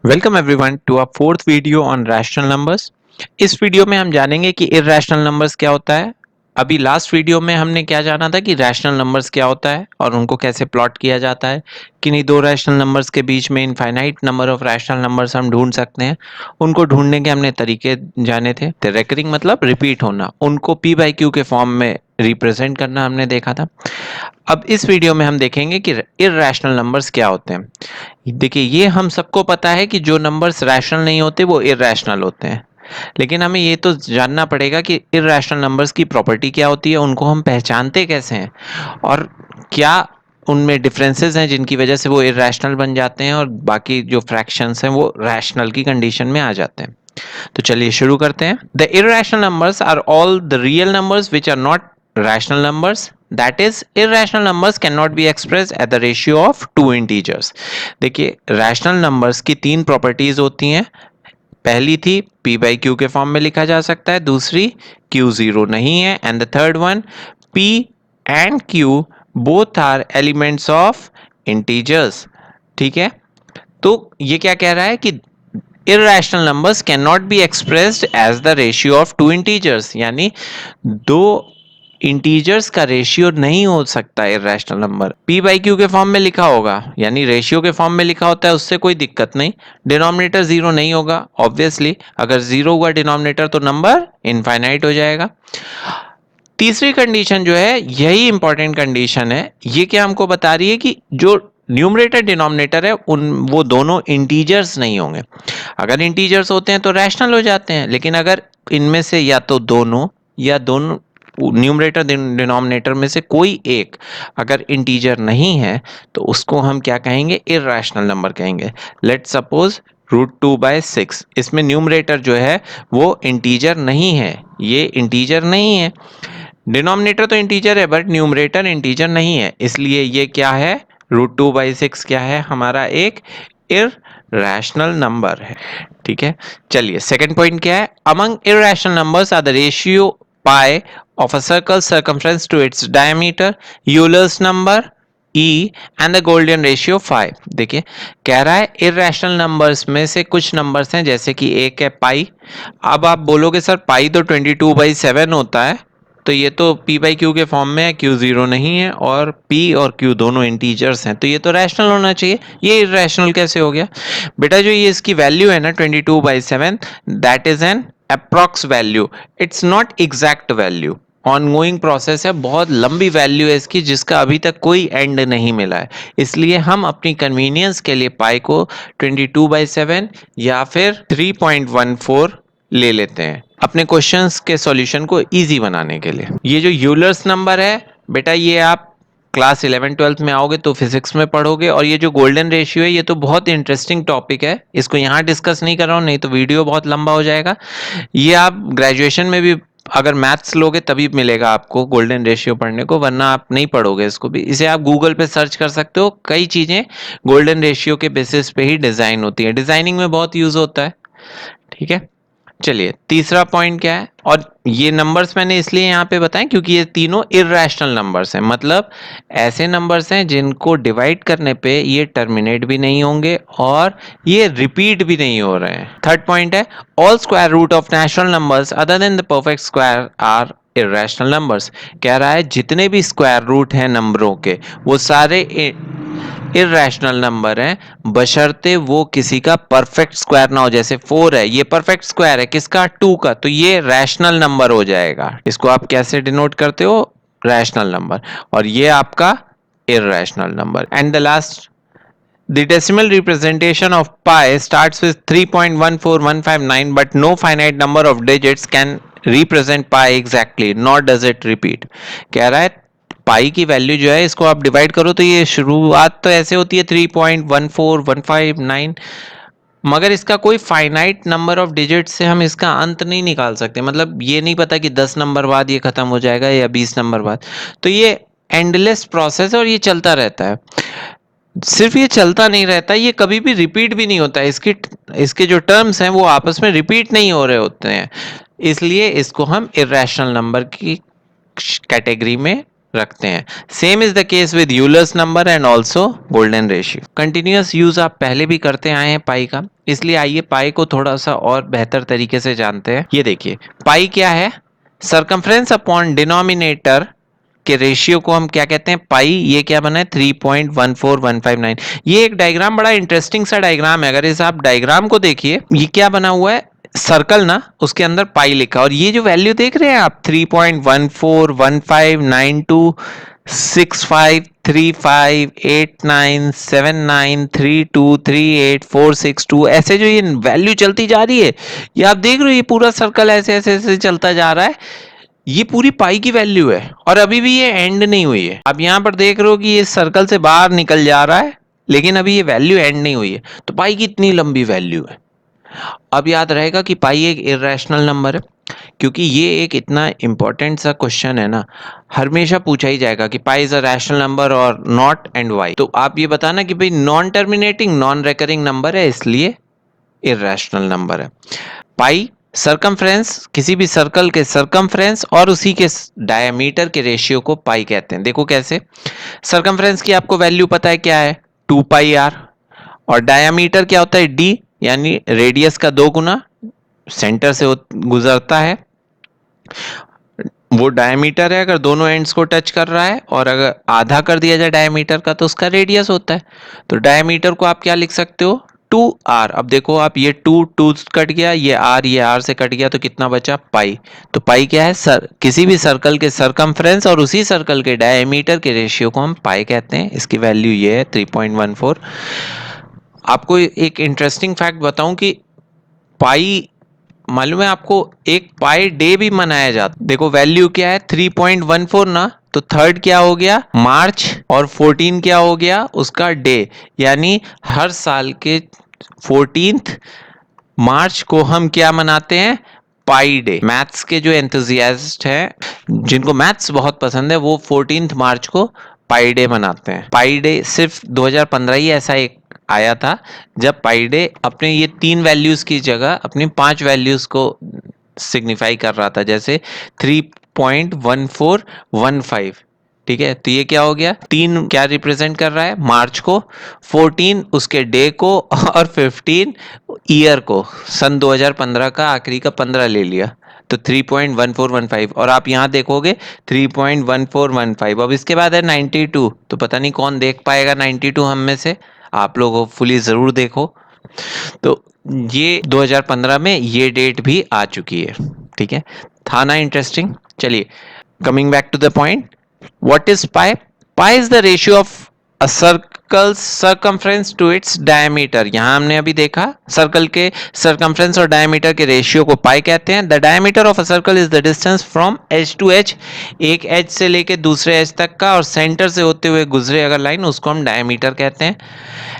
Welcome everyone to a fourth video on rational numbers. इस video में हम जानेंगे कि इरैशनल नंबर्स क्या होता है। अभी लास्ट वीडियो में हमने क्या जाना था कि रैशनल नंबर्स क्या होता है और उनको कैसे प्लॉट किया जाता है। किन्हीं दो रैशनल नंबर्स के बीच में infinite number of rational numbers हम ढूंढ सकते हैं। उनको ढूंढने के हमने तरीके जाने थे। रिकरिंग मतलब रिपीट होना, उनको पी बाई क्यू के फॉर्म में रिप्रेजेंट करना हमने देखा था। अब इस वीडियो में हम देखेंगे कि इरैशनल नंबर्स क्या होते हैं। देखिए, ये हम सबको पता है कि जो नंबर्स रैशनल नहीं होते वो इरैशनल होते हैं, लेकिन हमें ये तो जानना पड़ेगा कि इरैशनल नंबर्स की प्रॉपर्टी क्या होती है, उनको हम पहचानते कैसे हैं और क्या उनमें डिफरेंसेस हैं जिनकी वजह से वो इरैशनल बन जाते हैं और बाकी जो फ्रैक्शंस हैं वो रैशनल की कंडीशन में आ जाते हैं। तो चलिए शुरू करते हैं। The irrational numbers are all the real numbers which are not rational numbers. That is, irrational numbers cannot be expressed at the ratio of two integers. देखिए, रैशनल नंबर्स की तीन प्रॉपर्टीज होती हैं। पहली थी p बाई क्यू के form में लिखा जा सकता है, दूसरी q जीरो नहीं है, and the third one p and q both are elements of integers. ठीक है, तो ये क्या कह रहा है कि irrational numbers cannot be expressed as the ratio of two integers, यानी दो इंटीजर्स का रेशियो नहीं हो सकता irrational number. p by Q के फॉर्म में लिखा होगा, यानी रेशियो के फॉर्म में लिखा होता है, उससे कोई दिक्कत नहीं। डिनोमिनेटर जीरो नहीं होगा ऑब्वियसली, अगर जीरो हुआ डिनोमिनेटर तो नंबर इनफाइनाइट हो जाएगा। तीसरी कंडीशन जो है, यही इंपॉर्टेंट कंडीशन है, ये क्या हमको बता रही है कि जो न्यूमरेटर डिनोमिनेटर है उन वो दोनों इंटीजर्स नहीं होंगे। अगर इंटीजर्स होते हैं तो रैशनल हो जाते हैं, लेकिन अगर इनमें से या तो दोनों या दोनों न्यूमरेटर डिनोमिनेटर में से कोई एक अगर इंटीजर नहीं है तो उसको हम क्या कहेंगे, इरैशनल नंबर कहेंगे। लेट सपोज √2/6, इसमें न्यूमरेटर जो है वो इंटीजर नहीं है, ये इंटीजर नहीं है। डिनोमिनेटर तो इंटीजर है बट न्यूमरेटर इंटीजर नहीं है, इसलिए ये क्या है, √2/6 क्या है, हमारा एक इरैशनल नंबर है। ठीक है, चलिए सेकंड पॉइंट क्या है, among irrational numbers are the ratio pi of a circle circumference to its diameter, Euler's number E and the golden ratio 5। देखिए, कह रहा है इरैशनल नंबर्स में से कुछ नंबर्स हैं, जैसे कि एक है पाई। अब आप बोलोगे सर पाई तो 22/7 होता है, तो ये तो p बाई क्यू के फॉर्म में है, q जीरो नहीं है और p और q दोनों इंटीजर्स हैं, तो ये तो रैशनल होना चाहिए। ये इरैशनल कैसे हो गया बेटा? जो ये इसकी वैल्यू है ना 22/7, that is an approx value, it's not exact value. Ongoing process है, बहुत लंबी वैल्यू है इसकी जिसका अभी तक कोई एंड नहीं मिला है, इसलिए हम अपनी कन्वीनियंस के लिए पाई को 22/7 या फिर 3.14 ले लेते हैं अपने क्वेश्चंस के सॉल्यूशन को इजी बनाने के लिए। ये जो यूलर्स नंबर है बेटा, ये आप क्लास 11-12 में आओगे तो फिजिक्स में पढ़ोगे, और ये जो गोल्डन रेशियो है ये तो बहुत इंटरेस्टिंग टॉपिक है, इसको यहाँ डिस्कस नहीं कर रहा हूँ, नहीं तो वीडियो बहुत लंबा हो जाएगा। ये आप ग्रेजुएशन में भी अगर मैथ्स लोगे तभी मिलेगा आपको गोल्डन रेशियो पढ़ने को, वरना आप नहीं पढ़ोगे इसको भी। इसे आप गूगल पे सर्च कर सकते हो, कई चीजें गोल्डन रेशियो के बेसिस पे ही डिजाइन होती है, डिजाइनिंग में बहुत यूज होता है। ठीक है, चलिए तीसरा पॉइंट क्या है, और ये नंबर्स मैंने इसलिए यहाँ पे बताएं क्योंकि ये तीनों इरैशनल नंबर्स हैं, मतलब ऐसे नंबर्स हैं जिनको डिवाइड करने पे ये टर्मिनेट भी नहीं होंगे और ये रिपीट भी नहीं हो रहे हैं। थर्ड पॉइंट है, all square root of natural numbers other than the perfect square are irrational numbers. कह रहा है जितने भी स्क्वायर रूट हैं नंबरों के वो सारे इरैशनल नंबर हैं, बशर्ते वो किसी का परफेक्ट स्क्वायर ना हो। जैसे 4 है, ये परफेक्ट स्क्वायर है किसका, 2 का, तो ये रैशनल नंबर हो जाएगा। इसको आप कैसे डिनोट करते हो, रैशनल नंबर, और ये आपका irrational number. And the last, the decimal representation of pi starts with 3.14159, but no finite number of digits can represent pi exactly, nor does it repeat। कह रहा है पाई की वैल्यू जो है इसको आप डिवाइड करो तो ये शुरुआत तो ऐसे होती है 3.14159, मगर इसका कोई फाइनाइट नंबर ऑफ डिजिट से हम इसका अंत नहीं निकाल सकते। मतलब ये नहीं पता कि 10 नंबर बाद ये खत्म हो जाएगा या 20 नंबर बाद, तो ये एंडलेस प्रोसेस है और ये चलता रहता है। सिर्फ ये चलता नहीं रहता, ये कभी भी रिपीट भी नहीं होता, इसके जो टर्म्स हैं वो आपस में रिपीट नहीं हो रहे होते हैं, इसलिए इसको हम इरैशनल नंबर की कैटेगरी में रखते हैं। Same is the case with Euler's number and also golden ratio. Continuous use आप पहले भी करते आए हैं पाई का, इसलिए आइए पाई को थोड़ा सा और बेहतर तरीके से जानते हैं। ये देखिए पाई क्या है, सरकमफ्रेंस अपॉन डिनोमिनेटर के रेशियो को हम क्या कहते हैं, पाई। ये क्या बना है 3.14159। ये एक डायग्राम बड़ा इंटरेस्टिंग सा डायग्राम है। अगर इस आप डायग्राम को देखिए, ये क्या बना हुआ है, सर्कल ना, उसके अंदर पाई लिखा, और ये जो वैल्यू देख रहे हैं आप 3.141592658979323846 ऐसे जो ये वैल्यू चलती जा रही है, ये आप देख रहे हो, ये पूरा सर्कल ऐसे ऐसे ऐसे चलता जा रहा है। ये पूरी पाई की वैल्यू है और अभी भी ये एंड नहीं हुई है। अब यहां पर देख रहे हो कि ये सर्कल से बाहर निकल जा रहा है, लेकिन अभी ये वैल्यू एंड नहीं हुई है। तो पाई की इतनी लंबी वैल्यू है। अब याद रहेगा कि पाई एक इरेशनल नंबर है, क्योंकि ये एक इतना इंपॉर्टेंट सा क्वेश्चन है ना, हमेशा पूछा ही जाएगा कि pi is a rational number और नॉट, एंड वाई। तो आप ये बताना कि भाई non terminating non recurring number है, इसलिए इरेशनल नंबर है। पाई सरकमफ्रेंस, किसी भी सर्कल के सरकमफ्रेंस और उसी के डायमीटर के रेशियो को पाई कहते हैं। देखो कैसे, सरकमफ्रेंस की आपको वैल्यू पता है क्या है, 2 पाई आर, और डायमीटर क्या होता है, डी, यानी रेडियस का 2 गुना, सेंटर से गुजरता है वो डायमीटर है। अगर दोनों एंड्स को टच कर रहा है और अगर आधा कर दिया जाए डायमीटर का, तो उसका रेडियस होता है। तो डायमीटर को आप क्या लिख सकते हो, 2r। अब देखो आप, ये 2 कट गया, ये r से कट गया, तो कितना बचा, पाई। तो पाई क्या है, किसी भी सर्कल के सरकमफ्रेंस और उसी सर्कल के डायमीटर के रेशियो को हम पाई कहते हैं। इसकी वैल्यू ये है 3.14। आपको एक इंटरेस्टिंग फैक्ट बताऊं कि पाई, मालूम है आपको, एक पाई डे भी मनाया जाता। देखो वैल्यू क्या है 3.14 ना, तो थर्ड क्या हो गया, मार्च, और 14 क्या हो गया, उसका डे। यानी हर साल के 14th मार्च को हम क्या मनाते हैं, पाई डे। मैथ्स के जो एंथुजियास्ट हैं, जिनको मैथ्स बहुत पसंद है, वो 14th मार्च को पाई डे मनाते हैं। पाई डे सिर्फ 2015 ही ऐसा एक आया था, जब पाई डे अपने ये 3 वैल्यूज की जगह अपनी 5 वैल्यूज को सिग्निफाई कर रहा था, जैसे 3.1415। ठीक है, तो ये क्या हो गया, 3 क्या रिप्रेजेंट कर रहा है, मार्च को, 14 उसके डे को, और 15 ईयर को, सन 2015 का आखिरी का 15 ले लिया, तो 3.1415। और आप यहां देखोगे 3.1415। अब इसके बाद है 92, तो पता नहीं कौन देख पाएगा 92 हम में से, आप लोग होपफुली जरूर देखो। तो ये 2015 में ये डेट भी आ चुकी है। ठीक है, था ना इंटरेस्टिंग। चलिए, coming back to the point, what is pi. Pi is the ratio of a circle circumference to its diameter. यहां हमने अभी देखा सर्कल के सरकमफ्रेंस और डायमीटर के रेशियो को पाई कहते हैं। The diameter of a circle is the distance from edge to edge, एक एज से लेके दूसरे एज तक का, और सेंटर से होते हुए गुजरे अगर लाइन, उसको हम डायमीटर कहते हैं।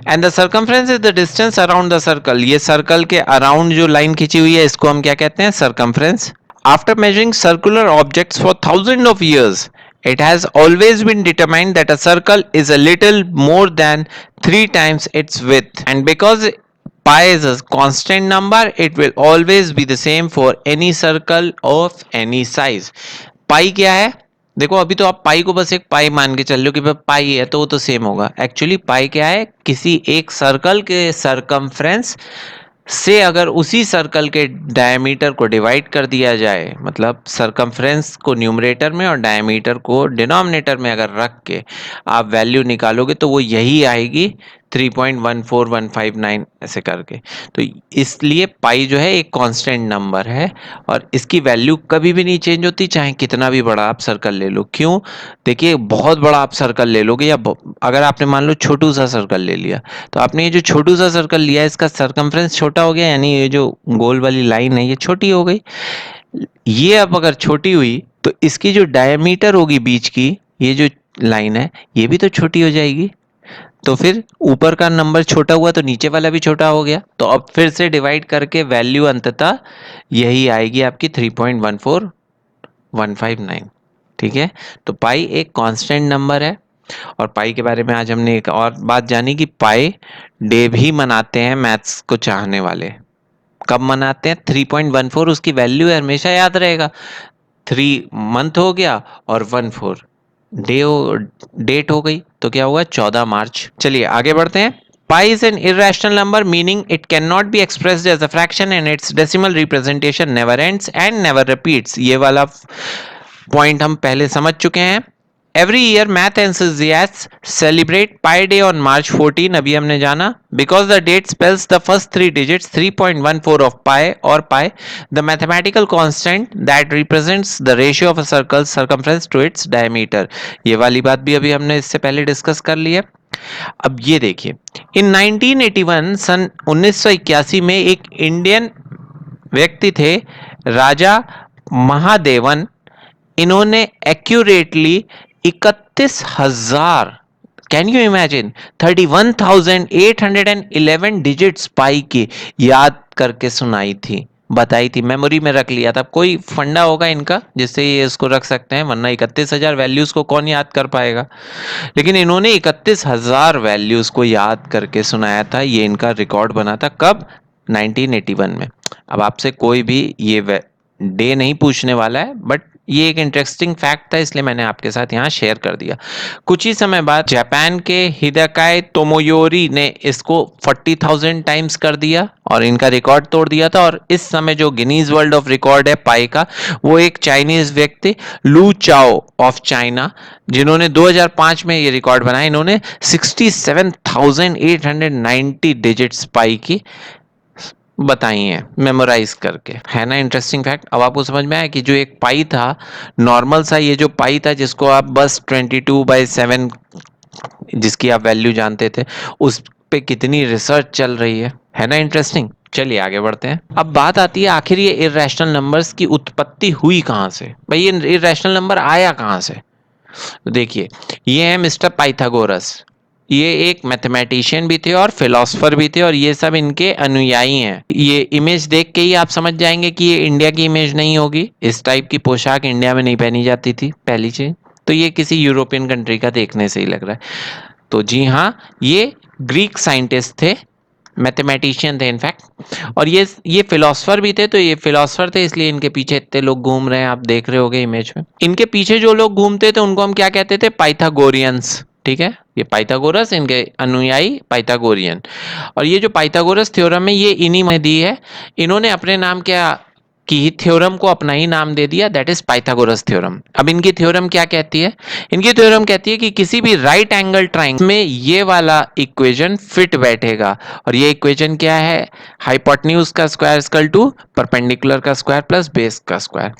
And the circumference is the distance around the circle, ये सर्कल के अराउंड जो लाइन खींची हुई है, इसको हम क्या कहते हैं, circumference. After measuring circular objects for thousands of years, it has always been determined that a circle is a little more than 3 times its width. And because pi is a constant number, it will always be the same for any circle of any size. Pi क्या है, देखो अभी तो आप पाई को बस एक पाई मान के चल लो कि पाई है तो वो तो सेम होगा। एक्चुअली पाई क्या है, किसी एक सर्कल के सरकमफ्रेंस से अगर उसी सर्कल के डायमीटर को डिवाइड कर दिया जाए, मतलब सरकमफ्रेंस को न्यूमरेटर में और डायमीटर को डिनोमिनेटर में अगर रख के आप वैल्यू निकालोगे, तो वो यही आएगी 3.14159 ऐसे करके। तो इसलिए पाई जो है एक कांस्टेंट नंबर है, और इसकी वैल्यू कभी भी नहीं चेंज होती, चाहे कितना भी बड़ा आप सर्कल ले लो। क्यों, देखिए बहुत बड़ा आप सर्कल ले लोगे, या अगर आपने मान लो छोटू सा सर्कल ले लिया, तो आपने ये जो छोटू सा सर्कल लिया है, इसका सरकमफ्रेंस छोटा हो गया, यानी ये जो गोल वाली लाइन है ये छोटी हो गई। ये अब अगर छोटी हुई, तो इसकी जो डायमीटर होगी बीच की, ये जो लाइन है, ये भी तो छोटी हो जाएगी। तो फिर ऊपर का नंबर छोटा हुआ तो नीचे वाला भी छोटा हो गया। तो अब फिर से डिवाइड करके वैल्यू अंततः यही आएगी आपकी 3.14159। ठीक है, तो पाई एक कांस्टेंट नंबर है। और पाई के बारे में आज हमने एक और बात जानी कि पाई डे भी मनाते हैं मैथ्स को चाहने वाले। कब मनाते हैं, 3.14 उसकी वैल्यू है, हमेशा याद रहेगा। 3 मंथ हो गया और 14 डेट हो गई तो क्या होगा 14 मार्च। चलिए आगे बढ़ते हैं। Pi is an irrational number meaning it cannot be expressed as a fraction and its decimal representation never ends and never repeats। ये वाला पॉइंट हम पहले समझ चुके हैं। Every year math enthusiasts celebrate Pi Day on March 14, अभी हमने जाना, because the date spells the first three digits 3.14 of pi or pi, the mathematical constant that represents the ratio of a circle's circumference to its diameter। ये वाली बात भी अभी हमने इससे पहले डिस्कस कर ली है। अब ये देखिए, इन 1981 सन 1981 में एक इंडियन व्यक्ति थे, राजा महादेवन। इन्होंने accurately 31,000, can you imagine, 31,811 digits pi की याद करके सुनाई थी, बताई थी, मेमोरी में रख लिया था। कोई फंडा होगा इनका जिससे ये इसको रख सकते हैं, वरना 31,000 वैल्यूज को कौन याद कर पाएगा। लेकिन इन्होंने 31,000 वैल्यूज को याद करके सुनाया था। ये इनका रिकॉर्ड बना था कब? 1981 में। अब आपसे कोई भी ये डे नहीं पूछने वाला है, बट ये एक इंटरेस्टिंग फैक्ट था, इसलिए मैंने आपके साथ यहाँ शेयर कर दिया। कुछ ही समय बाद जापान के हिदेकाई तोमोयोरी ने इसको 40,000 टाइम्स कर दिया और इनका रिकॉर्ड तोड़ दिया था। और इस समय जो गिनीज वर्ल्ड ऑफ रिकॉर्ड है पाई का, वो एक चाइनीज व्यक्ति लू चाओ ऑफ चाइना, जिन्होंने 2005 में ये रिकॉर्ड बनाया। इन्होंने 67,890 डिजिट्स पाई की बताई हैं मेमोराइज करके, है ना इंटरेस्टिंग फैक्ट। अब आपको समझ में आया कि जो एक पाई था, नॉर्मल सा ये जो पाई था, जिसको आप बस 22/7 जिसकी आप वैल्यू जानते थे, उस पे कितनी रिसर्च चल रही है ना इंटरेस्टिंग। चलिए आगे बढ़ते हैं। अब बात आती है आखिर ये इर्रेशनल नंबर्स की उत्पत्ति हुई कहाँ से, भाई ये इर्रेशनल नंबर आया कहाँ से। तो देखिए, ये है मिस्टर पाइथागोरस। ये एक मैथमेटिशियन भी थे और फिलोसफर भी थे, और ये सब इनके अनुयायी हैं। ये इमेज देख के ही आप समझ जाएंगे कि ये इंडिया की इमेज नहीं होगी। इस टाइप की पोशाक इंडिया में नहीं पहनी जाती थी, पहली चीज तो ये किसी यूरोपियन कंट्री का देखने से ही लग रहा है। तो जी हाँ, ये ग्रीक साइंटिस्ट थे, मैथमेटिशियन थे इनफैक्ट, और ये फिलोसफर भी थे। तो ये फिलोसफर थे, इसलिए इनके पीछे इतने लोग घूम रहे हैं, आप देख रहे होगे इमेज में। इनके पीछे जो लोग घूमते थे उनको हम क्या कहते थे? पाइथागोरियंस। ठीक है, ये पाइथागोरस, इनके अनुयायी पाइथागोरियन। और ये जो पाइथागोरस थ्योरम है, ये इन्हीं में दी है। इन्होंने अपने नाम क्या की थ्योरम को अपना ही नाम दे दिया, दैट इज पाइथागोरस थ्योरम। अब इनकी थ्योरम क्या कहती है? इनकी थ्योरम कहती है कि किसी भी राइट एंगल ट्रायंगल में ये वाला इक्वेशन फिट बैठेगा। और ये इक्वेशन क्या है? हाइपोटेन्यूज का स्क्वायर इक्वल टू परपेंडिकुलर का स्क्वायर प्लस बेस का स्क्वायर।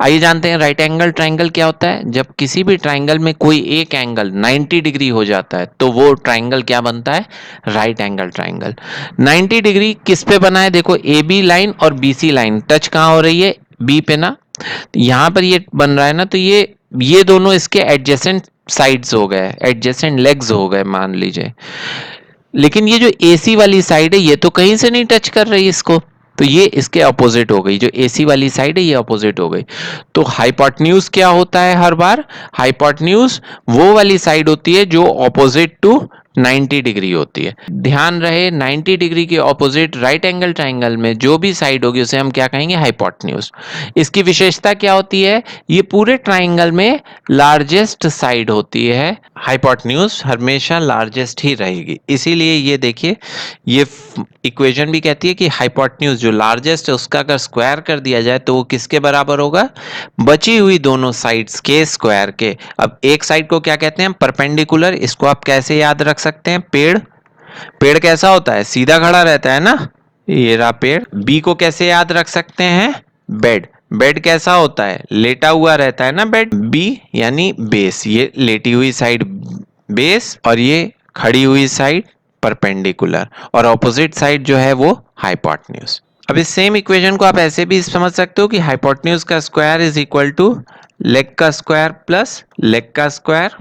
आइए जानते हैं राइट एंगल ट्रायंगल क्या होता है। जब किसी भी ट्रायंगल में कोई एक एंगल 90 डिग्री हो जाता है तो वो ट्रायंगल क्या बनता है? Right angle triangle. 90 डिग्री किस पे बना है? देखो, ए बी लाइन और बी सी लाइन टच कहाँ हो रही है? बी पे ना। यहां पर ये बन रहा है ना, तो ये दोनों इसके एडजेसेंट साइड्स हो गए, एडजेसेंट लेग्स हो गए मान लीजिए। लेकिन ये जो एसी वाली साइड है, ये तो कहीं से नहीं टच कर रही इसको, तो ये इसके अपोजिट हो गई। जो एसी वाली साइड है ये अपोजिट हो गई। तो हाइपोटेन्यूज क्या होता है? हर बार हाइपोटेन्यूज वो वाली साइड होती है जो अपोजिट टू 90 डिग्री होती है। ध्यान रहे, 90 डिग्री के ऑपोजिट राइट एंगल ट्राइंगल में जो भी साइड होगी उसे हम क्या कहेंगे? हाइपोटेन्यूज। इसकी विशेषता क्या होती है? ये पूरे ट्राइंगल में लार्जेस्ट साइड होती है। हाइपोटेन्यूज हमेशा लार्जेस्ट ही रहेगी, इसीलिए ये देखिए, ये इक्वेशन भी कहती है कि हाइपोटेन्यूज जो लार्जेस्ट है उसका अगर स्क्वायर कर दिया जाए तो वो किसके बराबर होगा? बची हुई दोनों साइड्स के स्क्वायर के। अब एक साइड को क्या कहते हैं? परपेंडिकुलर। इसको आप कैसे याद रख सकते हैं? पेड़। पेड़ कैसा होता है? सीधा खड़ा रहता है ना, ये रहा पेड़। बी को कैसे याद रख सकते हैं? बेड। बेड कैसा होता है? लेटा हुआ रहता है ना बेड। बी यानी बेस, ये लेटी हुई साइड बेस, और ये खड़ी हुई साइड परपेंडिकुलर, और ऑपोजिट साइड जो है वो हाइपोटेन्यूज। अब इस सेम इक्वेशन को आप ऐसे भी समझ सकते हो कि हाइपोटेन्यूज का square is equal to leg का स्क्वायर प्लस लेग का स्क्वायर।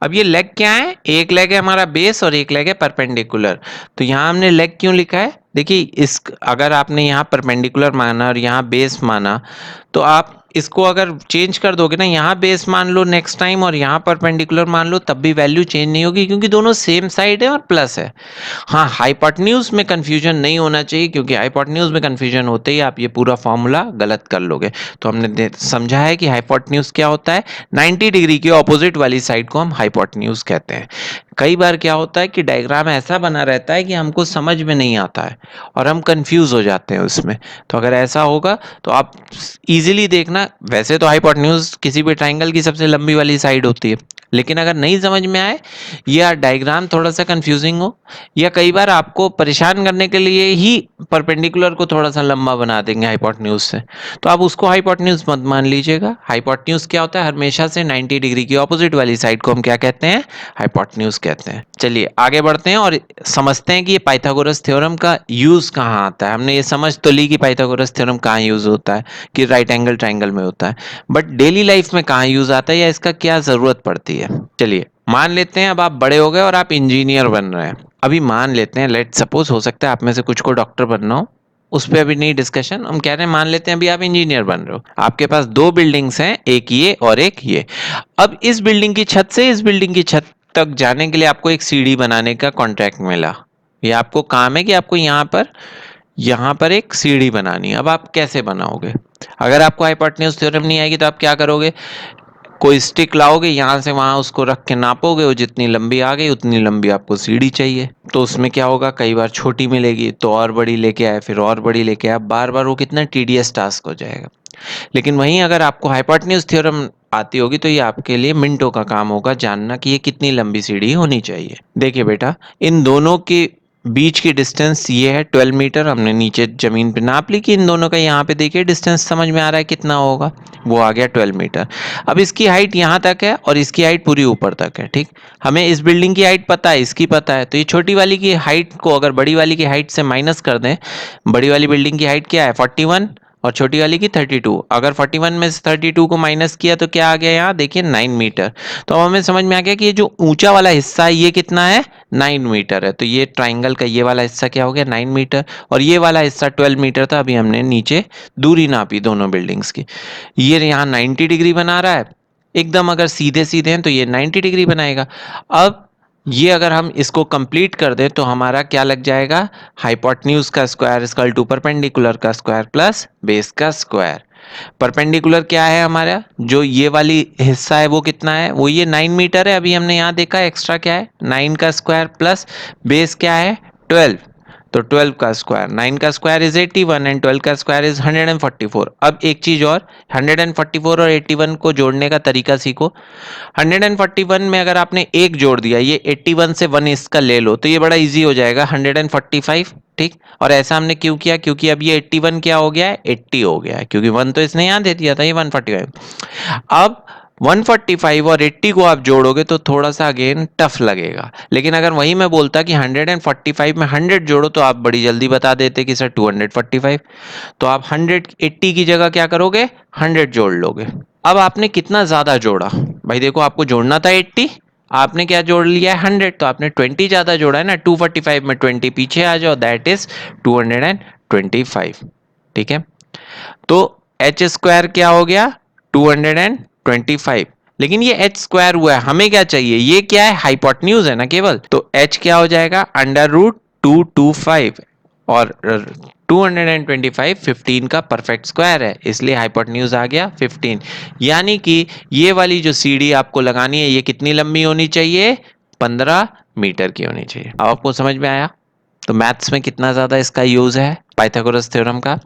अब ये लेग क्या है? एक लेग है हमारा बेस और एक लेग है परपेंडिकुलर। तो यहां हमने लेग क्यों लिखा है? देखिए इस अगर आपने यहाँ परपेंडिकुलर माना और यहाँ बेस माना, तो आप इसको अगर चेंज कर दोगे ना, यहाँ बेस मान लो नेक्स्ट टाइम और यहाँ परपेंडिकुलर मान लो, तब भी वैल्यू चेंज नहीं होगी क्योंकि दोनों सेम साइड है और प्लस है। हाँ, हाइपोटेन्यूज में कंफ्यूजन नहीं होना चाहिए क्योंकि हाइपोटेन्यूज में कंफ्यूजन होते ही आप ये पूरा फॉर्मूला गलत कर लोगे। तो हमने समझा है कि हाइपोटेन्यूज क्या होता है, 90 डिग्री के ऑपोजिट वाली साइड को हम हाइपोटेन्यूज कहते हैं। कई बार क्या होता है कि डायग्राम ऐसा बना रहता है कि हमको समझ में नहीं आता है और हम कंफ्यूज हो जाते हैं उसमें। तो अगर ऐसा होगा तो आप इजीली देखना, वैसे तो हाइपोटेन्यूज किसी भी ट्राइंगल की सबसे लंबी वाली साइड होती है, लेकिन अगर नहीं समझ में आए या डायग्राम थोड़ा सा कंफ्यूजिंग हो या कई बार आपको परेशान करने के लिए ही परपेंडिकुलर को थोड़ा सा लंबा बना देंगे हाइपोटेन्यूज से, तो आप उसको हाइपोटेन्यूज मत मान लीजिएगा। हाइपोटेन्यूज क्या होता है, हमेशा से 90 डिग्री की ऑपोजिट वाली साइड को हम क्या कहते हैं, हाइपोटेन्यूज कहते हैं। चलिए आगे बढ़ते हैं और समझते हैं कि ये पाइथागोरस थ्योरम का यूज कहाँ आता है। हमने ये समझ तो ली कि पाइथागोरस थ्योरम कहाँ यूज होता है, कि राइट एंगल ट्राइंगल में होता है, बट डेली लाइफ में कहाँ यूज आता है या इसका क्या जरूरत पड़ती है। चलिए मान लेते हैं अब आप बड़े हो गए और आप इंजीनियर बन रहे हैं। अभी मान लेते हैं, लेट सपोज, हो सकता है आप में से कुछ को डॉक्टर बनना हो, उस पर अभी नहीं डिस्कशन, हम कह रहे हैं मान लेते हैं अभी आप इंजीनियर बन रहे हो, आपके पास दो बिल्डिंग्स हैं, एक ये और एक ये। अब इस बिल्डिंग की छत से इस बिल्डिंग की छत तक जाने के लिए आपको एक सीढ़ी बनाने का कॉन्ट्रैक्ट मिला। ये आपको काम है कि आपको यहाँ पर एक सीढ़ी बनानी है। अब आप कैसे बनाओगे, अगर आपको हाइपोटेन्यूज थ्योरम नहीं आएगी तो आप क्या करोगे, कोई स्टिक लाओगे, यहाँ से वहां उसको रख के नापोगे, वो जितनी लंबी आ गई उतनी लंबी आपको सीढ़ी चाहिए। तो उसमें क्या होगा, कई बार छोटी मिलेगी तो और बड़ी लेके आए, फिर और बड़ी लेके आए, बार बार वो कितना टीडियस टास्क हो जाएगा। लेकिन वहीं अगर आपको हाइपोटेन्यूज थ्योरम आती होगी तो ये आपके लिए मिनटों का काम होगा जानना कि ये कितनी लंबी सीढ़ी होनी चाहिए। देखिए बेटा, इन दोनों के बीच की डिस्टेंस ये है 12 मीटर, हमने नीचे जमीन पे नाप ली कि इन दोनों का यहाँ पे देखिए डिस्टेंस समझ में आ रहा है कितना होगा, वो आ गया 12 मीटर। अब इसकी हाइट यहाँ तक है और इसकी हाइट पूरी ऊपर तक है, ठीक। हमें इस बिल्डिंग की हाइट पता है, इसकी पता है, तो ये छोटी वाली की हाइट को अगर बड़ी वाली की हाइट से माइनस कर दें, बड़ी वाली बिल्डिंग की हाइट क्या है 41 और छोटी वाली की 32, अगर 41 में से 32 को माइनस किया तो क्या आ गया, यहाँ देखिए 9 मीटर। तो अब हमें समझ में आ गया कि ये जो ऊंचा वाला हिस्सा है ये कितना है, 9 मीटर है। तो ये ट्राइंगल का ये वाला हिस्सा क्या हो गया, 9 मीटर, और ये वाला हिस्सा 12 मीटर था। अभी हमने नीचे दूरी नापी दोनों बिल्डिंग्स की, ये यहाँ 90 डिग्री बना रहा है एकदम, अगर सीधे सीधे हैं तो ये 90 डिग्री बनाएगा। अब ये अगर हम इसको कंप्लीट कर दें तो हमारा क्या लग जाएगा, हाइपोटेन्यूज का स्क्वायर इक्वल टू परपेंडिकुलर का स्क्वायर प्लस बेस का स्क्वायर। परपेंडिकुलर क्या है हमारा, जो ये वाली हिस्सा है वो कितना है, वो ये 9 मीटर है, अभी हमने यहाँ देखा, एक्स्ट्रा क्या है 9 का स्क्वायर प्लस बेस क्या है 12, तो 12 का स्क्वायर, 9 का स्क्वायर इज 81 एंड 12 का स्क्वायर इज 144। अब एक चीज और, 144 और 81 को जोड़ने का तरीका सीखो। 141 में अगर आपने एक जोड़ दिया, ये 81 से 1 इसका ले लो, तो ये बड़ा इजी हो जाएगा 145, ठीक। और ऐसा हमने क्यों किया, क्योंकि अब ये 81 क्या हो गया है, 80 हो गया है, क्योंकि 1 तो इसने यहाँ दे दिया था, ये 145। अब 145 और 80 को आप जोड़ोगे तो थोड़ा सा अगेन टफ लगेगा, लेकिन अगर वही मैं बोलता कि 145 में 100 जोड़ो तो आप बड़ी जल्दी बता देते कि सर 245। तो आप 180 की जगह क्या करोगे, 100 जोड़ लोगे। अब आपने कितना ज्यादा जोड़ा, भाई देखो आपको जोड़ना था 80, आपने क्या जोड़ लिया है 100, तो आपने 20 ज्यादा जोड़ा है ना, 245 में 20 पीछे आ जाओ, दैट इज 225, ठीक है। तो एच स्क्वायर क्या हो गया 225, लेकिन ये एच स्क्वायर हुआ है, हमें क्या चाहिए, ये क्या है हाइपोटेन्यूज है ना केवल, तो एच क्या हो जाएगा √225, और 225 15 का परफेक्ट स्क्वायर है, इसलिए हाइपोटेन्यूज आ गया 15। यानी कि ये वाली जो सीढ़ी आपको लगानी है ये कितनी लंबी होनी चाहिए, 15 मीटर की होनी चाहिए। अब आपको समझ में आया, तो मैथ्स में कितना ज्यादा इसका यूज है पाइथागोरस थ्योरम का।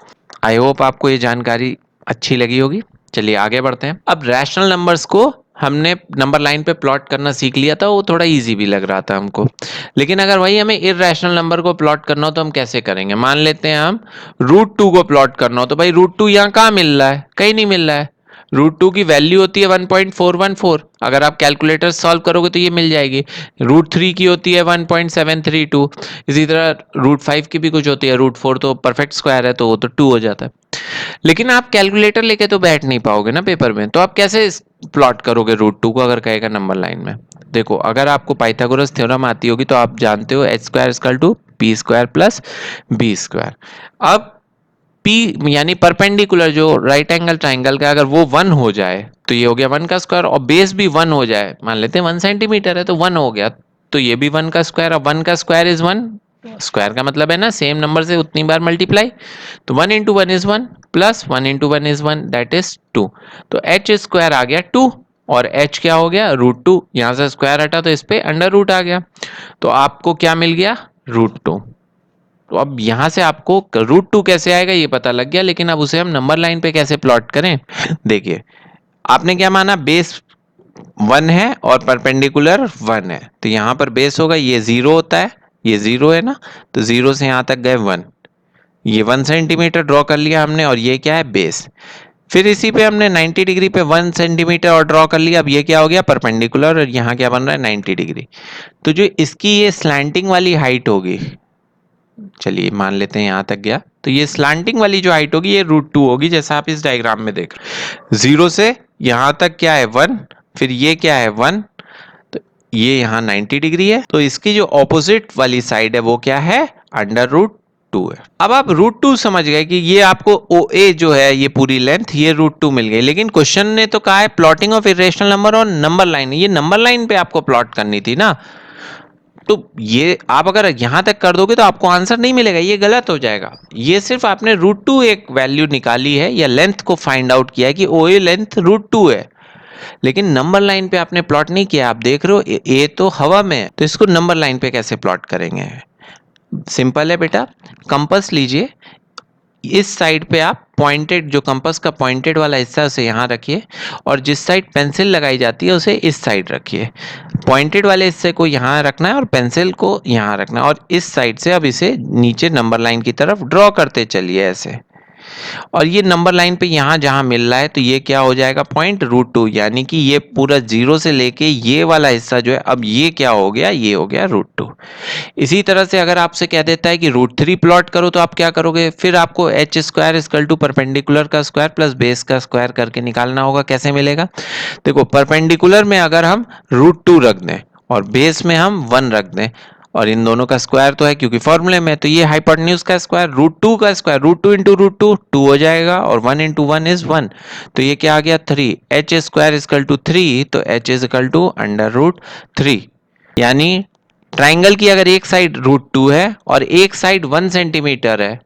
आई होप आपको ये जानकारी अच्छी लगी होगी। चलिए आगे बढ़ते हैं। अब रैशनल नंबर्स को हमने नंबर लाइन पे प्लॉट करना सीख लिया था, वो थोड़ा इजी भी लग रहा था हमको, लेकिन अगर वही हमें इररेशनल नंबर को प्लॉट करना हो तो हम कैसे करेंगे। मान लेते हैं हम √2 को प्लॉट करना हो, तो भाई √2 यहाँ कहाँ मिल रहा है, कहीं नहीं मिल रहा है। √2 की वैल्यू होती है 1.414, अगर आप कैलकुलेटर सॉल्व करोगे तो ये मिल जाएगी। √3 की होती है 1.732, इसी तरह √5 की भी कुछ होती है, √4 तो परफेक्ट स्क्वायर है तो वो तो 2 हो जाता है। लेकिन आप कैलकुलेटर लेके तो बैठ नहीं पाओगे ना पेपर में, तो आप कैसे प्लॉट करोगे √2 को अगर कहेगा नंबर लाइन में। देखो अगर आपको पाइथागोरस थ्योरम आती होगी तो आप जानते हो h² = P square plus B square. अब P यानी परपेंडिकुलर जो राइट एंगल ट्राइंगल का अगर वो 1 हो जाए तो ये हो गया 1 का स्क्वायर, और बेस भी 1 हो जाए, मान लेते हैं 1 सेंटीमीटर है तो 1 हो गया, तो ये भी 1 का स्क्वायर। अब 1 का स्क्वायर इज 1, स्क्वायर का मतलब है ना सेम नंबर से उतनी बार मल्टीप्लाई, तो 1 into 1 is 1 plus 1 into 1 is 1 that is 2, तो एच स्क्वायर आ गया 2, और h क्या हो गया √2, यहां से स्क्वायर हटा तो इस पे अंडर रूट आ गया, तो आपको क्या मिल गया √2। तो अब यहां से आपको √2 कैसे आएगा ये पता लग गया, लेकिन अब उसे हम नंबर लाइन पे कैसे प्लॉट करें। देखिए आपने क्या माना, बेस 1 है और परपेंडिकुलर 1 है, तो यहां पर बेस होगा, ये 0 होता है, ये 0 है ना, तो 0 से यहां तक गए 1, ये 1 सेंटीमीटर ड्रॉ कर लिया हमने, और ये क्या है बेस। फिर इसी पे हमने 90 डिग्री पे 1 सेंटीमीटर और ड्रॉ कर लिया, अब ये क्या हो गया परपेंडिकुलर, और यहाँ क्या बन रहा है 90 डिग्री, तो जो इसकी ये स्लैंटिंग वाली हाइट होगी, चलिए मान लेते हैं यहाँ तक गया, तो ये स्लैंटिंग वाली जो हाइट होगी ये √2 होगी, जैसा आप इस डायग्राम में देख रहे हैं। 0 से यहाँ तक क्या है 1, फिर ये क्या है 1, तो ये यहाँ 90 डिग्री है, तो इसकी जो ऑपोजिट वाली साइड है वो क्या है √2 है। अब आप √2 समझ गए कि ये आपको OA जो है ये पूरी लेंथ ये √2 मिल गई, लेकिन क्वेश्चन ने तो कहा है प्लॉटिंग ऑफ इरेशनल नंबर और नंबर लाइन, ये नंबर लाइन पे आपको प्लॉट करनी थी ना, तो ये आप अगर यहां तक कर दोगे तो आपको आंसर नहीं मिलेगा, ये गलत हो जाएगा। ये सिर्फ आपने √2 एक वैल्यू निकाली है या लेंथ को फाइंड आउट किया है कि OA लेंथ √2 है, लेकिन नंबर लाइन पे आपने प्लॉट नहीं किया। आप देख रहे हो ए तो हवा में है, तो इसको नंबर लाइन पे कैसे प्लॉट करेंगे। सिंपल है बेटा, कंपास लीजिए, इस साइड पे आप पॉइंटेड जो कंपास का पॉइंटेड वाला हिस्सा है उसे यहाँ रखिए, और जिस साइड पेंसिल लगाई जाती है उसे इस साइड रखिए। पॉइंटेड वाले हिस्से को यहाँ रखना है और पेंसिल को यहाँ रखना है, और इस साइड से अब इसे नीचे नंबर लाइन की तरफ ड्रॉ करते चलिए ऐसे, और ये नंबर लाइन पे यहाँ जहाँ मिल रहा है तो ये क्या हो जाएगा पॉइंट √2, यानी कि ये पूरा 0 से लेके ये वाला हिस्सा जो है अब ये क्या हो गया, ये हो गया √2। इसी तरह से अगर आपसे कह देता है कि √3 प्लॉट करो तो आप क्या करोगे, फिर आपको h square equal to perpendicular का स्क्वायर प्लस बेस का स्क्वायर करके निकालना होगा। कैसे मिलेगा, देखो परपेंडिकुलर में अगर हम √2 रख दें और बेस में हम 1 रख दें, और इन दोनों का स्क्वायर तो है क्योंकि फॉर्मूले में, तो ये हाइपोटेन्यूज का स्क्वायर √2 का स्क्वायर √2 इंटू √2 2 हो जाएगा, और 1 इंटू 1 इज 1, तो ये क्या आ गया 3, h स्क्वायर इक्वल टू 3, तो h इज इक्वल टू √3, यानी ट्राइंगल की अगर एक साइड √2 है और एक साइड 1 सेंटीमीटर है,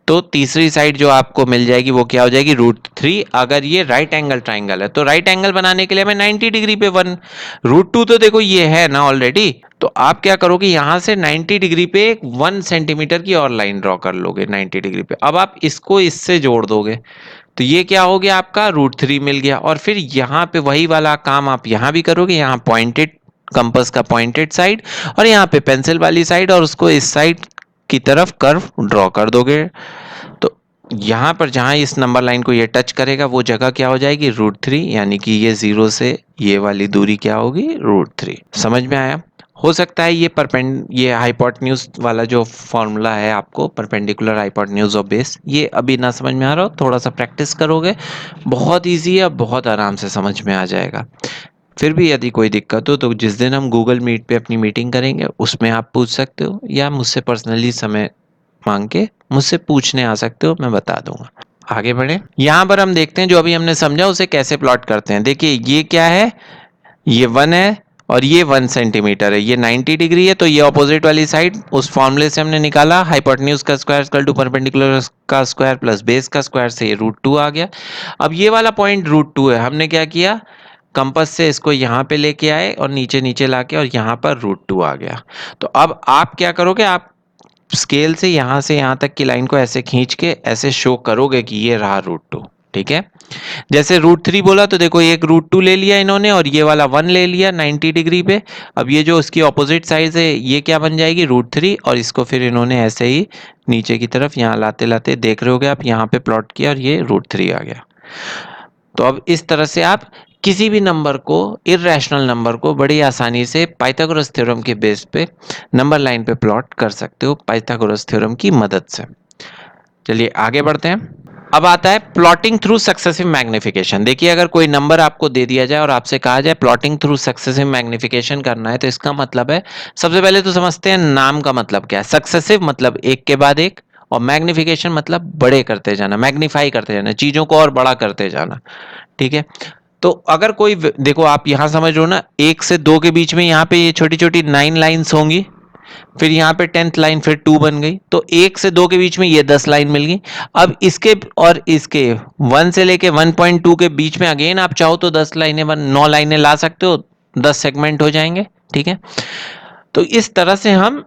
तो तीसरी साइड जो आपको मिल जाएगी वो क्या हो जाएगी √3, अगर ये राइट एंगल ट्राइंगल है। तो राइट एंगल बनाने के लिए हमें 90 डिग्री पे 1, √2 तो देखो ये है ना ऑलरेडी, तो आप क्या करोगे यहां से 90 डिग्री पे एक 1 सेंटीमीटर की और लाइन ड्रॉ कर लोगे 90 डिग्री पे, अब आप इसको इससे जोड़ दोगे, तो ये क्या हो गया आपका √3 मिल गया, और फिर यहाँ पे वही वाला काम आप यहाँ भी करोगे, यहाँ पॉइंटेड कंपास का पॉइंटेड साइड और यहाँ पे पेंसिल वाली साइड, और उसको इस साइड की तरफ कर्व ड्रॉ कर दोगे, तो यहाँ पर जहाँ इस नंबर लाइन को ये टच करेगा वो जगह क्या हो जाएगी √3, यानी कि ये 0 से ये वाली दूरी क्या होगी √3। समझ में आया। हो सकता है ये हाइपोटेन्यूज वाला जो फॉर्मूला है आपको परपेंडिकुलर हाइपोटेन्यूज ऑफ बेस, ये अभी ना समझ में आ रहा हो, थोड़ा सा प्रैक्टिस करोगे बहुत ईजी है, बहुत आराम से समझ में आ जाएगा। फिर भी यदि कोई दिक्कत हो तो जिस दिन हम गूगल मीट पे अपनी मीटिंग करेंगे उसमें आप पूछ सकते हो, या मुझसे पर्सनली समय मांग के मुझसे पूछने आ सकते हो, मैं बता दूंगा। आगे बढ़े, यहाँ पर हम देखते हैं जो अभी हमने समझा उसे कैसे प्लॉट करते हैं। देखिए ये क्या है, ये 1 है और ये 1 सेंटीमीटर है, ये 90 डिग्री है, तो ये ऑपोजिट वाली साइड उस फॉर्मूले से हमने निकाला, हाइपोटेन्यूज का स्क्वायर इक्वल टू परपेंडिकुलर का स्क्वायर प्लस बेस का स्क्वायर से ये √2 आ गया। अब ये वाला पॉइंट √2 है, हमने क्या किया कंपास से इसको यहाँ पे लेके आए और नीचे नीचे लाके और यहाँ पर √2 आ गया। तो अब आप क्या करोगे, आप स्केल से यहाँ तक की लाइन को ऐसे खींच के ऐसे शो करोगे कि ये रहा √2, ठीक है। जैसे √3 बोला तो देखो एक √2 ले लिया इन्होंने और ये वाला 1 ले लिया 90 डिग्री पे, अब ये जो उसकी ऑपोजिट साइड है ये क्या बन जाएगी √3, और इसको फिर इन्होंने ऐसे ही नीचे की तरफ यहाँ लाते लाते देख रहे होगे आप यहाँ पे प्लॉट किया और ये √3 आ गया। तो अब इस तरह से आप किसी भी नंबर को, इर्रेशनल नंबर को बड़ी आसानी से पाइथागोरस थ्योरम के बेस पे नंबर लाइन पे प्लॉट कर सकते हो पाइथागोरस थ्योरम की मदद से। चलिए आगे बढ़ते हैं। अब आता है प्लॉटिंग थ्रू सक्सेसिव मैग्निफिकेशन। देखिए अगर कोई नंबर आपको दे दिया जाए और आपसे कहा जाए प्लॉटिंग थ्रू सक्सेसिव मैग्निफिकेशन करना है, तो इसका मतलब है, सबसे पहले तो समझते हैं नाम का मतलब क्या है। सक्सेसिव मतलब एक के बाद एक, और मैग्निफिकेशन मतलब बड़े करते जाना, मैग्नीफाई करते जाना, चीजों को और बड़ा करते जाना। ठीक है, तो अगर कोई देखो आप यहां समझ लो ना, 1 से 2 के बीच में यहाँ पे ये छोटी छोटी 9 लाइन्स होंगी, फिर यहाँ पे 10th लाइन फिर 2 बन गई, तो 1 से 2 के बीच में ये 10 लाइन मिल गई। अब इसके और इसके 1 से लेके 1.2 के बीच में अगेन आप चाहो तो 10 लाइनें 9 लाइनें ला सकते हो, 10 सेगमेंट हो जाएंगे। ठीक है, तो इस तरह से हम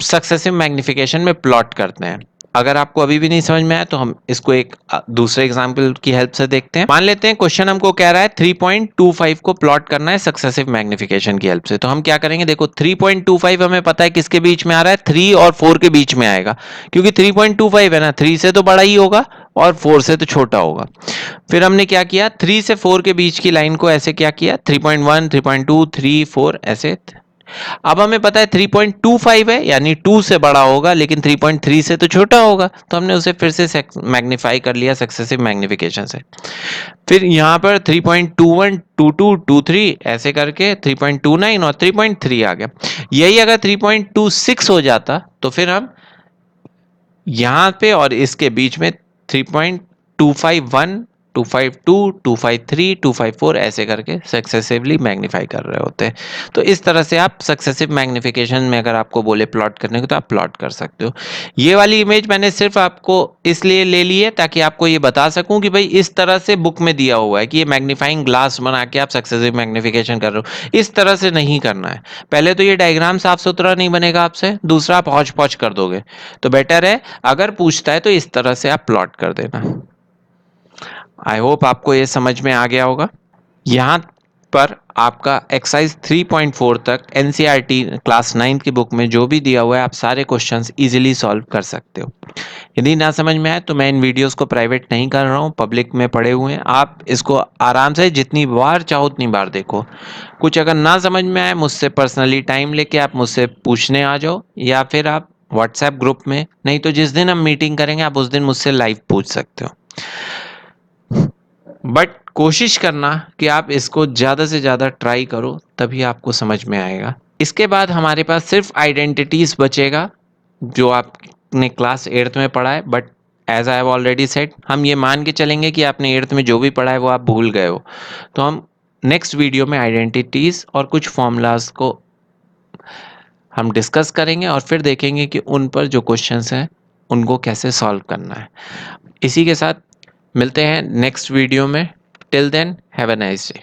सक्सेसिव मैग्निफिकेशन में प्लॉट करते हैं। अगर आपको अभी भी नहीं समझ में आया तो हम इसको एक दूसरे एग्जांपल की हेल्प से देखते हैं। मान लेते हैं क्वेश्चन हमको कह रहा है 3.25 को प्लॉट करना है सक्सेसिव मैग्निफिकेशन की हेल्प से। तो हम क्या करेंगे, देखो 3.25 हमें पता है किसके बीच में आ रहा है, 3 और 4 के बीच में आएगा, क्योंकि 3.25 है ना, 3 से तो बड़ा ही होगा और 4 से तो छोटा होगा। फिर हमने क्या किया, 3 से 4 के बीच की लाइन को ऐसे क्या किया, 3.1 3.2 3 4 ऐसे। अब हमें पता है 3.25 है, यानी 2 से बड़ा होगा, लेकिन 3.3 से तो छोटा होगा, तो हमने उसे फिर से मैग्नीफाई कर लिया सक्सेसिव मैग्निफिकेशन से। फिर यहाँ पर 3.21 22 23 ऐसे करके 3.29 और 3.3 आ गया। यही अगर 3.26 हो जाता तो फिर हम यहाँ पे और इसके बीच में 3.251 252 253 254 ऐसे करके सक्सेसिवली मैग्नीफाई कर रहे होते हैं। तो इस तरह से आप सक्सेसिव मैग्निफिकेशन में अगर आपको बोले प्लॉट करने को तो आप प्लॉट कर सकते हो। ये वाली इमेज मैंने सिर्फ आपको इसलिए ले ली है ताकि आपको ये बता सकूं कि भाई इस तरह से बुक में दिया हुआ है कि ये मैग्नीफाइंग ग्लास बना के आप सक्सेसिव मैग्निफिकेशन कर रहे हो, इस तरह से नहीं करना है। पहले तो ये डायग्राम साफ सुथरा नहीं बनेगा आपसे, दूसरा आप हौच पौच कर दोगे। तो बेटर है अगर पूछता है तो इस तरह से आप प्लॉट कर देना। आई होप आपको ये समझ में आ गया होगा। यहाँ पर आपका एक्सरसाइज 3.4 तक एनसीईआरटी क्लास 9 की बुक में जो भी दिया हुआ है आप सारे क्वेश्चंस इजीली सॉल्व कर सकते हो। यदि ना समझ में आए तो मैं इन वीडियोस को प्राइवेट नहीं कर रहा हूँ, पब्लिक में पड़े हुए हैं, आप इसको आराम से जितनी बार चाहो उतनी बार देखो। कुछ अगर ना समझ में आए मुझसे पर्सनली टाइम लेके आप मुझसे पूछने आ जाओ, या फिर आप व्हाट्सएप ग्रुप में, नहीं तो जिस दिन हम मीटिंग करेंगे आप उस दिन मुझसे लाइव पूछ सकते हो। बट कोशिश करना कि आप इसको ज़्यादा से ज़्यादा ट्राई करो, तभी आपको समझ में आएगा। इसके बाद हमारे पास सिर्फ आइडेंटिटीज बचेगा जो आपने क्लास 8th में पढ़ा है, but as I have already said हम ये मान के चलेंगे कि आपने 8th में जो भी पढ़ा है वो आप भूल गए हो। तो हम नेक्स्ट वीडियो में आइडेंटिटीज और कुछ फॉर्मूलाज को हम डिस्कस करेंगे और फिर देखेंगे कि उन पर जो क्वेश्चंस हैं उनको कैसे सॉल्व करना है। इसी के साथ मिलते हैं नेक्स्ट वीडियो में। Till then have a nice day.